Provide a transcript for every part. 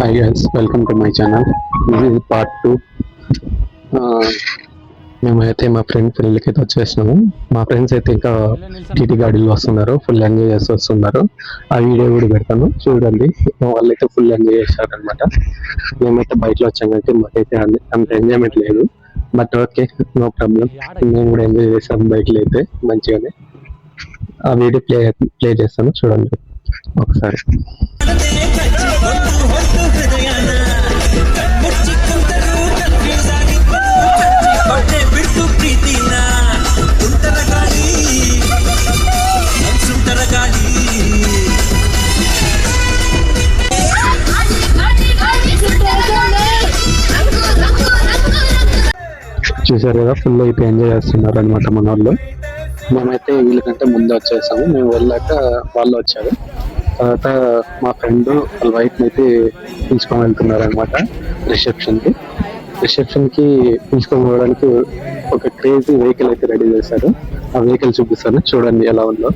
Hi guys, welcome to my channel. This is part 2. మేమైతే మా friend పెళ్ళికి అయితే వచ్చేసినాము. మా ఫ్రెండ్స్ అయితే ఇంకా టీటీ గాడీలో వస్తున్నారు, ఫుల్ ఎంజాయ్ చేసి వస్తున్నారు. ఆ వీడియో కూడా పెడతాను చూడండి. వాళ్ళైతే ఫుల్ ఎంజాయ్ చేశారనమాట. మేమైతే బయటలో వచ్చాం కాబట్టి మాకైతే అంత ఎంజాయ్మెంట్ లేదు, బట్ ఓకే, నో ప్రాబ్లం. మేము కూడా ఎంజాయ్ చేసాం బైక్లో అయితే మంచిగానే. ఆ వీడియో ప్లే చేస్తాను చూడండి ఒకసారి. చూసారు కదా, ఫుల్ అయితే ఎంజాయ్ చేస్తున్నారు అనమాట మన వాళ్ళు. మేమైతే వీళ్ళకంటే ముందే వచ్చేసాము. మేము వెళ్ళాక వాళ్ళు వచ్చారు. తర్వాత మా ఫ్రెండ్ వాళ్ళ వైఫ్ అయితే పిలుచుకొని వెళ్తున్నారు అనమాట రిసెప్షన్ కి పిలుచుకొని పోవడానికి ఒక క్రేజీ వెహికల్ అయితే రెడీ చేశారు. ఆ వెహికల్ చూపిస్తాను చూడండి ఎలా ఉందో.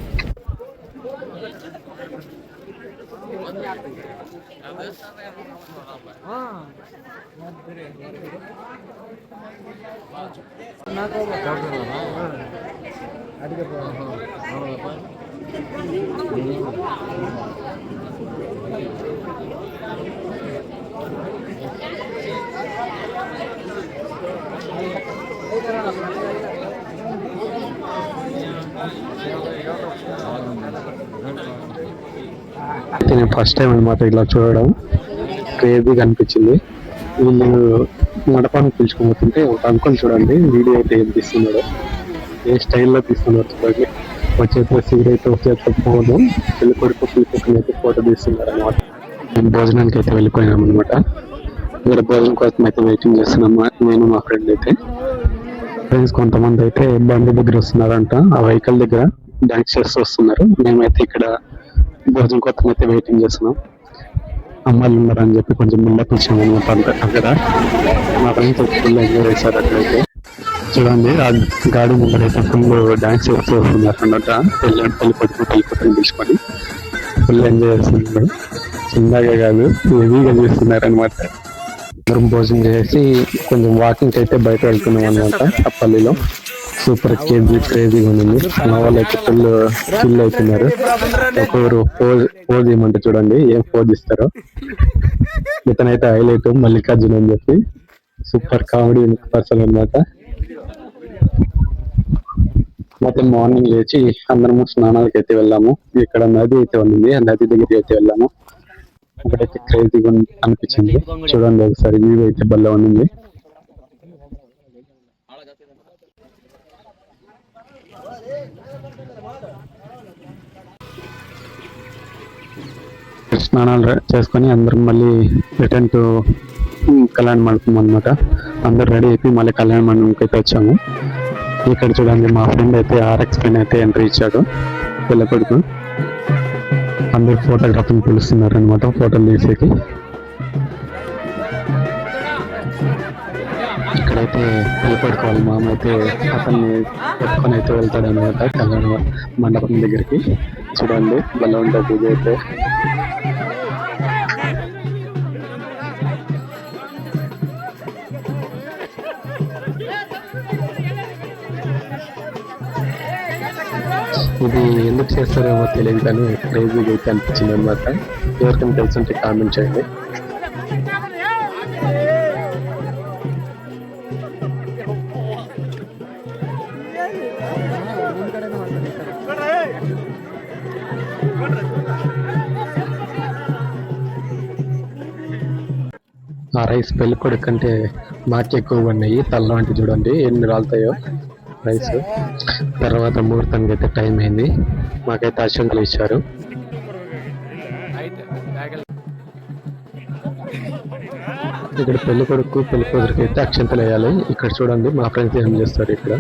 నేను ఫస్ట్ టైం అనమాట ఇలా చూడడం, క్రేజీగా అనిపించింది. వీళ్ళు మండపానికి పిలుచుకోబోతుంటే ఒక అంకుల్ చూడండి వీడియో అయితే ఏం తీస్తున్నాడు, ఏ స్టైల్లో తీస్తున్నారు చూడండి. వచ్చేస్తే సిగరెట్, వచ్చేస్తే ఫోను, పెళ్లి కొడుకు అయితే ఫోటో తీస్తున్నారు అనమాట. మేము భోజనానికి అయితే వెళ్ళిపోయినాం అనమాట. ఇక్కడ భోజనం కోసం అయితే వెయిటింగ్ చేస్తున్నాము నేను మా ఫ్రెండ్ అయితే. ఫ్రెండ్స్ కొంతమంది అయితే బండి దగ్గర వస్తున్నారంట, ఆ వెహికల్ దగ్గర డాన్స్ చేస్తూ వస్తున్నారు. మేమైతే ఇక్కడ భోజనం కోసం అయితే వెయిటింగ్ చేస్తున్నాం. అమ్మాయిలు ఉన్నారని చెప్పి కొంచెం బిల్డప్ ఇచ్చాము అనమాట అక్కడ. మా ఫ్రెండ్స్ ఫుల్ ఎంజాయ్ చేశారు అక్కడైతే. చూడండి ఆ గాడి ముందర అయితే ఫుల్ డాన్స్ చేస్తూ వస్తున్నారు అన్నమాట. పెళ్లి కొడుకు పిలుచుకొని ఫుల్ ఎంజాయ్ చేస్తున్నారు. చిన్నగా కాదు, హెవీగా చేస్తున్నారు అనమాట. అందరం భోజనం చేసి కొంచెం వాకింగ్ అయితే బయట వెళ్తున్నాం అనమాట. ఆ పల్లిలో సూపర్ క్రేజీగా ఉంది. మా వాళ్ళు అయితే ఫుల్ చిల్ అవుతున్నారు. ఒకరు పోజ్ ఇవ్వమంటే చూడండి ఏం పోజ్ ఇస్తారో. ఇతనైతే హైలైట్ మల్లికార్జున్ అని చెప్పి సూపర్ కామెడీ పర్సన్ అనమాట. ಮತ್ತೆ మార్నింగ్ లేచి అందరము స్నానాలకు అయితే వెళ్ళాము. ఇక్కడ నది అయితే ఉంది, ఆ నది దగ్గరికి అయితే వెళ్ళాము. అక్కడైతే క్రేజీగా అనిపించింది. చూడండి ఒకసారి వ్యూ అయితే భలే ఉంది. స్నానాలు చేసుకొని అందరం మళ్ళీ రిటర్న్ టు కళ్యాణ మండపం అనమాట. అందరు రెడీ అయిపోయి మళ్ళీ కళ్యాణ మండపంకి అయితే వచ్చాము. ఇక్కడ చూడండి మా ఫ్రెండ్ అయితే RX పైన అయితే ఎంట్రీ ఇచ్చాడు పిల్ల కొడుకు. అందరు ఫోటోగ్రాఫర్ని పిలుస్తున్నారు అనమాట ఫోటోలు తీసేకి. ఇక్కడైతే పిల్ల కొడుకు వాళ్ళ మామ అయితే అతన్ని పెట్టుకొని అయితే వెళ్తాడు అనమాట కళ్యాణ మండపం దగ్గరికి. చూడండి భలే ఉంటుంది ఇది అయితే. ఇది ఎందుకు చేస్తారేమో తెలియదు కానీ క్రేజీగా అయితే అనిపించింది అనమాట. ఎవరికైనా తెలుసుంటే కామెంట్ చేయండి. ఆ రైస్ పెళ్లి కొడుకు కంటే మాకు ఎక్కువ ఉన్నాయి. తల్లాంటి చూడండి ఎన్ని రాలుతాయో రైస్. తర్వాత ముహూర్తానికి అయితే టైం అయింది. మాకైతే అక్షంతలు ఇచ్చారు. ఇక్కడ పెళ్లి కొడుకు పెళ్లి కూతురికి అయితే అక్షంతలు వేయాలి. ఇక్కడ చూడండి మా ఫ్రెండ్స్ ఏం చేస్తారు ఇక్కడ.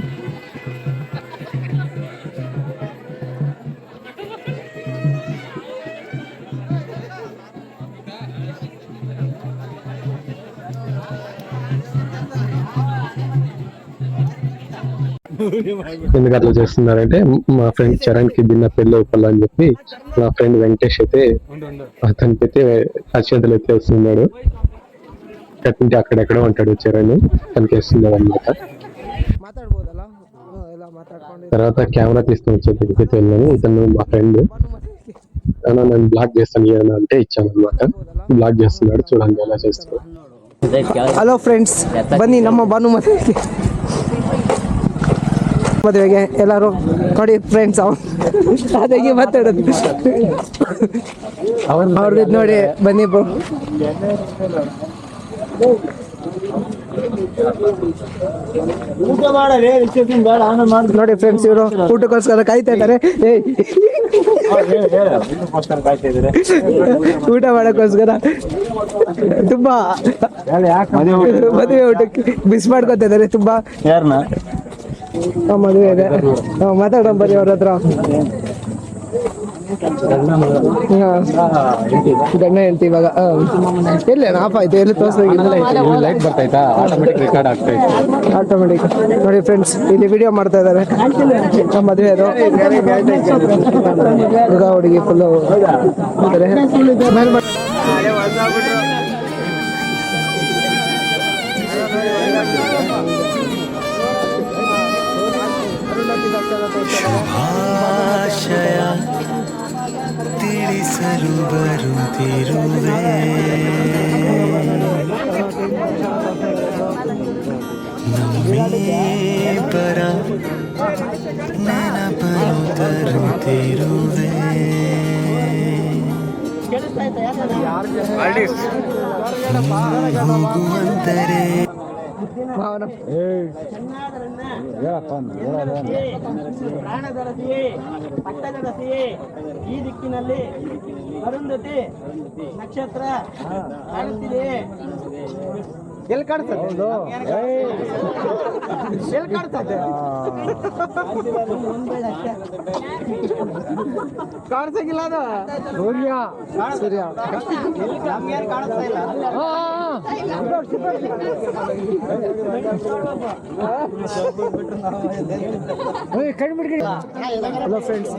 ఎందుకు అట్లా చేస్తున్నారంటే మా ఫ్రెండ్ చరణ్ కి భిన్న పెళ్లి అయిపోవాలని చెప్పి మా ఫ్రెండ్ వెంకటేష్ అయితే అతనికి అయితే అక్షంతలు అయితే వస్తున్నాడు. కట్టింటే అక్కడెక్కడో ఉంటాడు చరణ్, తనకి వేస్తున్నాడు అనమాట. తర్వాత కెమెరా తీసుకుని వచ్చే దగ్గరికి వెళ్ళాను. ఇతను మా ఫ్రెండ్ అలా నన్ను బ్లాక్ చేస్తాను ఏమన్నా అంటే ఇచ్చాను అనమాట. ಬ್ಲಾಕ್ చేస్తున్నాడు, చూడండి ఎలా చేస్తాడు. ಹಲೋ ಫ್ರೆಂಡ್ಸ್, ಬನ್ನಿ ನಮ್ಮ ಬಾನು ಮದುವೆಗೆ ಎಲ್ಲರೂ ನೋಡಿ ಫ್ರೆಂಡ್ಸ್. ಅದಾಗಿ ಮಾತಾಡೋದು ಅವ್ರದ್ದು ನೋಡಿ ಬನ್ನಿ ಬ್ರೋ. ನೋಡಿ ಫ್ರೆಂಡ್ಸ್, ಇವರು ಊಟಕ್ಕೋಸ್ಕರ ಕಾಯ್ತಾ ಇದ್ದಾರೆ. ಊಟ ಮಾಡಕ್ಕೋಸ್ಕರ ತುಂಬಾ ಮದುವೆ ಊಟಕ್ಕೆ ಮಿಸ್ ಮಾಡ್ಕೊತಾ ಇದ್ದಾರೆ ತುಂಬಾ. ಯಾರನ್ನ ಮದುವೆ ಮಾತಾಡೋಣ ಬರೀ ಅವ್ರ ಹತ್ರ. ಗಂಡ ಹೇಳ್ತಿ ಇವಾಗ ಎಲ್ಲಿ ಆಫ್ ಆಯ್ತು, ಎಲ್ಲಿ ಲೈಟ್ ಬರ್ತಾಯ್ತಾ, ಆಟೋಮೆಟಿಕ್ ರೆಕಾರ್ಡ್ ಆಗ್ತಾ ಇತ್ತು. ಆಟೋಮೆಟಿಕ್. ನೋಡಿ ಫ್ರೆಂಡ್ಸ್, ಇಲ್ಲಿ ವಿಡಿಯೋ ಮಾಡ್ತಾ ಇದ್ದಾರೆ ಮದುವೆ ಅದು. ಹುಡುಗ ಹುಡುಗಿ ಫುಲ್ ತಿಳಿಸಲು ಬರುತ್ತಿರುವೆ, ನಮ್ಮಿಬ್ಬರ ನೆನಪನ್ನು ತರುತ್ತಿರುವೆ. ಹೋಗುವಂದರೆ ಈ ದಿಕ್ಕಿನಲ್ಲಿ ಅರುಂಧತಿ ನಕ್ಷತ್ರ ಕಾಣುತ್ತಿದೆ. ಎಲ್ಲಿ ಕಾಣಿಸ್ತದೆ? ಎಲ್ಲಿ ಕಾಣಿಸ್ತದೆ? ಕಾಣಿಸಂಗಿಲ್ಲ ಅದು. ಸೂರ್ಯ ಸೂರ್ಯ ಕಾಣಿಸ್ತಾ ಇಲ್ಲ. ಹಲೋ ಫ್ರೆಂಡ್ಸ್,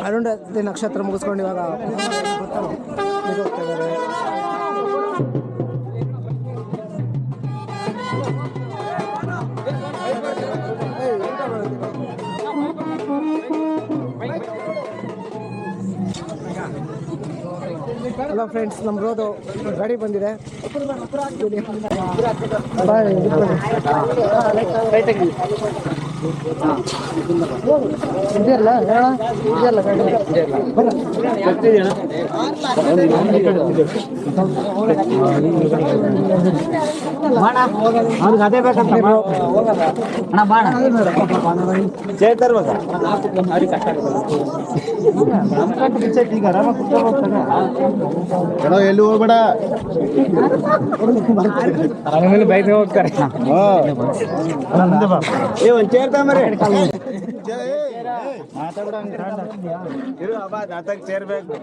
ಅರುಂಧತಿ ನಕ್ಷತ್ರ ಮುಗಿಸ್ಕೊಂಡು ಇವಾಗ ಹಲೋ ಫ್ರೆಂಡ್ಸ್, ನಮ್ಮ ರೋದು ಗಾಡಿ ಬಂದಿದೆ. ಅದೇ ಬೇಕಂತ ಎಲ್ಲಿ ಹೋಗ್ಬೇಡ, ಆಮೇಲೆ ಬೈಕ್ ಹೋಗ್ತಾರೆ. ಒಂದ್ ಚೇರ್ ತಗೊಂಬರಿ. ಸೇರ್ಬೇಕು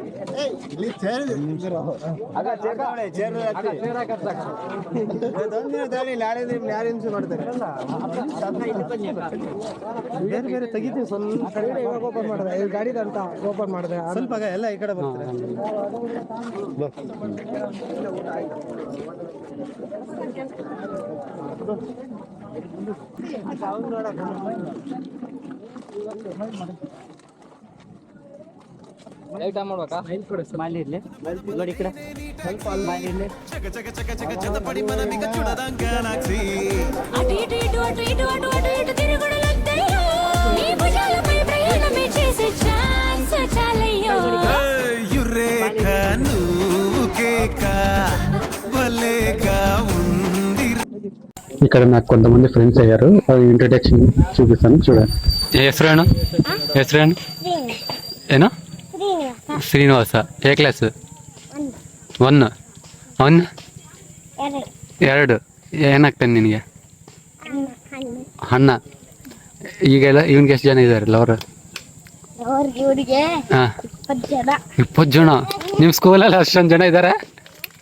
ಬೇರೆ ಬೇರೆ ತೆಗಿತೀವಿ ಸ್ವಲ್ಪ. ಇವಾಗ ಓಪನ್ ಮಾಡಿದೆ ಗಾಡಿದಂತ ಓಪನ್ ಮಾಡಿದೆ ಸ್ವಲ್ಪ ಎಲ್ಲ ಈ ಕಡೆ ಬರ್ತಾರೆ. ಲೈಟ್ ಆನ್ ಮಾಡ್ಬೇಕಾ? ಸ್ಮೈಲ್ ಇರ್ಲಿ ನೋಡಿ, ಈ ಕಡೆ ಸ್ವಲ್ಪ ಸ್ಮೈಲ್ ಇರ್ಲಿ. ఇక్కడ నాకు కొంతమంది ఫ్రెండ్స్ అయ్యారు, ఇంట్రడక్షన్ చూపిస్తాను చూడండి. ಹೆಸರೇನು? ಹೆಸರೇನು ಏನು? ಶ್ರೀನಿವಾಸ. ಎ ಕ್ಲಾಸ್? 1. ಅವನು 2. ಏನಾಗ್ತಾನೆ ನಿನಗೆ? ಅಣ್ಣ. ಈಗೆಲ್ಲ ಇವನ್ಗೆ ಎಷ್ಟು ಜನ ಇದ್ದಾರಲ್ಲ ಅವರು? 20 ಜನ. ನಿಮ್ಮ ಸ್ಕೂಲಲ್ಲಿ ಅಷ್ಟೊಂದು ಜನ ಇದ್ದಾರೆ?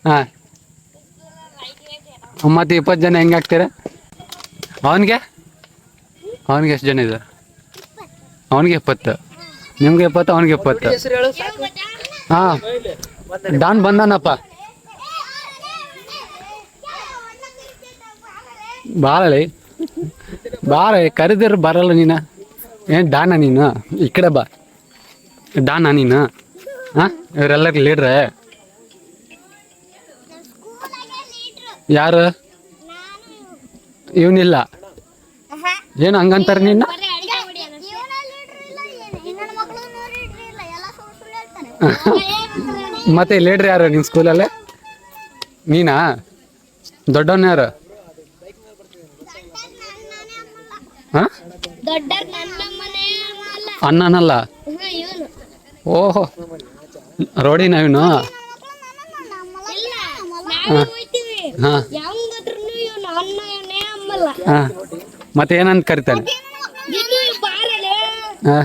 ಹಾಂ, ಮತ್ತೆ 20 ಜನ ಹೆಂಗೆ ಆಗ್ತೀರ? ಅವನಿಗೆ ಅವನಿಗೆ ಎಷ್ಟು ಜನ ಇದ್ದಾರೆ? ಅವನಿಗೆ 70, ನಿಮ್ಗೆ 70, ಅವನಿಗೆ 70. ಹಾಂ, ಡಾನ್ ಬಂದಾನಪ್ಪ. ಬಾಳೆ ಕರೆದಿರ ಬರಲ್ಲ ನೀನು. ಏನು ಡಾನ ನೀನು? ಈ ಕಡೆ ಬಾ. ಡಾನ ನೀನು? ಹಾಂ, ಇವರೆಲ್ಲರಿಗೆ ಲೀಡ್ರೆ ಯಾರು? ಇವನಿಲ್ಲ. ಏನು ಹಂಗಂತಾರೆ ನಿನ್ನ? ಮತ್ತೆ ಲೀಡ್ರ್ ಯಾರು ನಿಮ್ಮ ಸ್ಕೂಲಲ್ಲೇ? ನೀನಾ? ದೊಡ್ಡವನ ಯಾರು? ಹಾಂ, ಅಣ್ಣನಲ್ಲ. ಓಹೋ, ರೋಡಿನ ಇವನು? ಹಾಂ ಹಾಂ, ಮತ್ತೆ ಏನಂತ ಕರಿತಾನೆ? ಹಾಂ,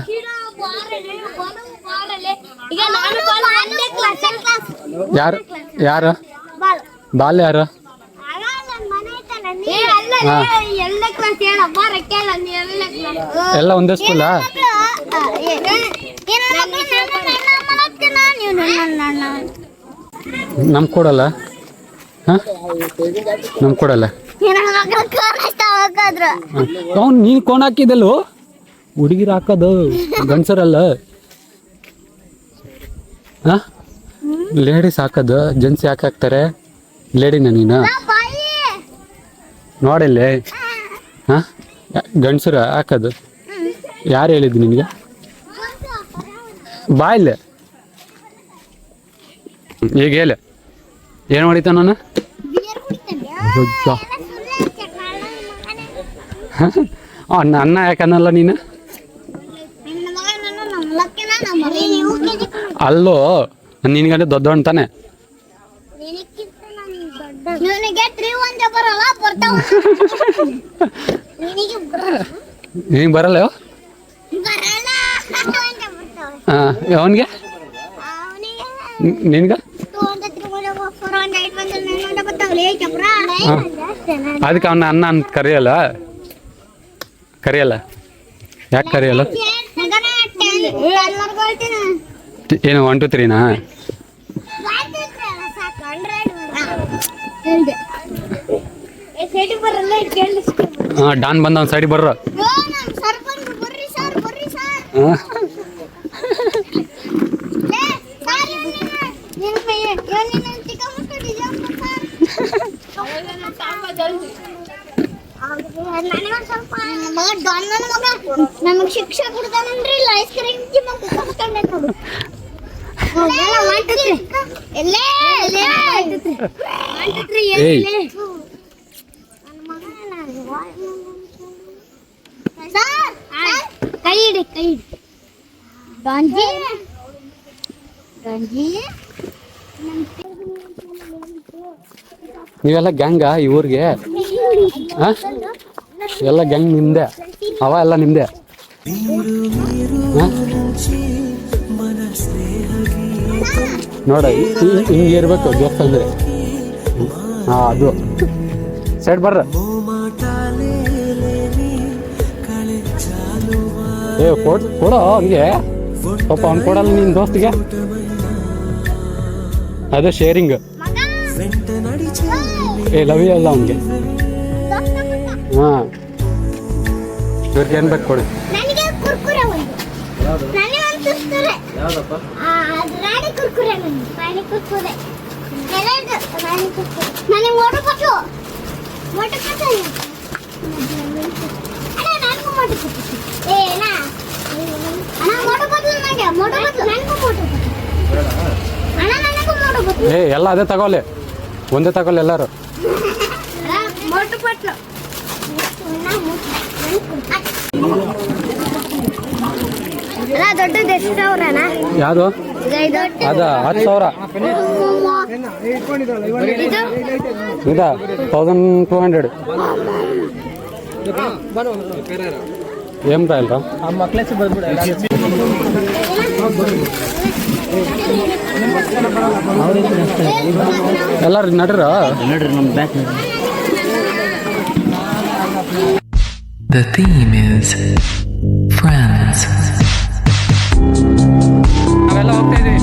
ಯಾರು ಯಾರು? ಬಾಲ್ಯ ಯಾರು? ಎಲ್ಲ ಒಂದೇ ಸ್ಕೂಲಾ? ನಮ್ ಕೊಡಲ್ಲ? ಹಾಂ, ನಮ್ ಕೊಡಲ್ಲ. ಅವ್ನು ನೀನು ಕೋಣ ಹಾಕಿದಲ್ಲೋ? ಹುಡುಗಿರು ಹಾಕೋದು ಗಂಡಸರಲ್ಲ. ಹಾಂ, ಲೇಡೀಸ್ ಹಾಕೋದು, ಜೆಂಟ್ಸ್ ಯಾಕೆ ಹಾಕ್ತಾರೆ? ಲೇಡಿನ ನೀನು ನೋಡಿಲ್ಲೇ? ಹಾಂ, ಗಂಡಸರು ಹಾಕೋದು ಯಾರು ಹೇಳಿದ್ದು ನಿನಗೆ? ಬಾ ಇಲ್ಲೇ. ಈಗ ಹೇಳು, ಏನು ಹೊಡಿತ ನಾನು? ಅನ್ನ ಯಾಕನ್ನಲ್ಲ ನೀನು? ಅಲ್ಲೋ, ನಿನ್ಗಂದ್ರೆ ದೊಡ್ಡವನ್ ತಾನೆ? ನಿನಗೆ ಬರಲ್ಲ? ಹಾಂ, ಅವನಿಗೆ? ನಿನ್ಗೆ? ಅದಕ್ಕೆ ಅವನ ಅನ್ನ ಅಂತ ಕರೆಯಲ್ಲ? ಯಾಕೆ ಕರೆಯಲ್ಲ? ಏನು 1 2 3ನಾ? ಹಾಂ, ಡಾನ್ ಬಂದ ಒಂದು ಸೈಡಿಗೆ ಬರ್ರ. ನಮಗ್ ಶಿಕ್ಷೆ ಕೊಡ್ತಾನನ್ರಿ ಐಸ್ ಕ್ರೀಮ್ ಕೈ ಇಡಿ ಗಂಜಿ ನೀವೆಲ್ಲ ಗ್ಯಾಂಗ ಈ ಊರಿಗೆ? ಹಾಂ, ಎಲ್ಲ ಗ್ಯಾಂಗ್ ನಿಮ್ದೆ? ಅವ ಎಲ್ಲ ನಿಮ್ದೆ? ನೋಡ, ಹಿಂಗೆ ಇರ್ಬೇಕು ದೋಸ್ತ ಅಂದ್ರೆ. ಹಾಂ, ಅದು ಸೈಡ್ ಬರ್ರ. ಕೊಡೋ ಹಂಗೆ ಪಾಪ. ಅವ್ನು ಕೊಡಲ್ಲ ನಿನ್ನ ದೋಸ್ತಿಗೆ? ಅದು ಶೇರಿಂಗ್. ಲವ್ ಯು ಅಲ್ಲ ಅವನಿಗೆ. ಹಾಂ, ಇವ್ರಿಗೆ ಏನು ಬೇಕು ಕೊಡಿ. ಎಲ್ಲ ಅದೇ ತಗೊಳ್ಳಿ, ಒಂದೇ ತಗೊಳ್ಳಿ ಎಲ್ಲರೂ. ದೊಡ್ಡದು ಎಷ್ಟು ಸಾವಿರನ? ಯಾವುದು? ಅದ 10,000. ಇದಾ 1200. ఏం రాయలరా ఆ మక్లెస్ ಬಂದ್ಬಿಡ ಎಲ್ಲರೂ ನಡ್ರ ನಡ್ರಿ ನಮ್ಮ back The theme is friends. ನಾವೆಲ್ಲ ಹೋಗ್ತಾ ಇದೀವಿ.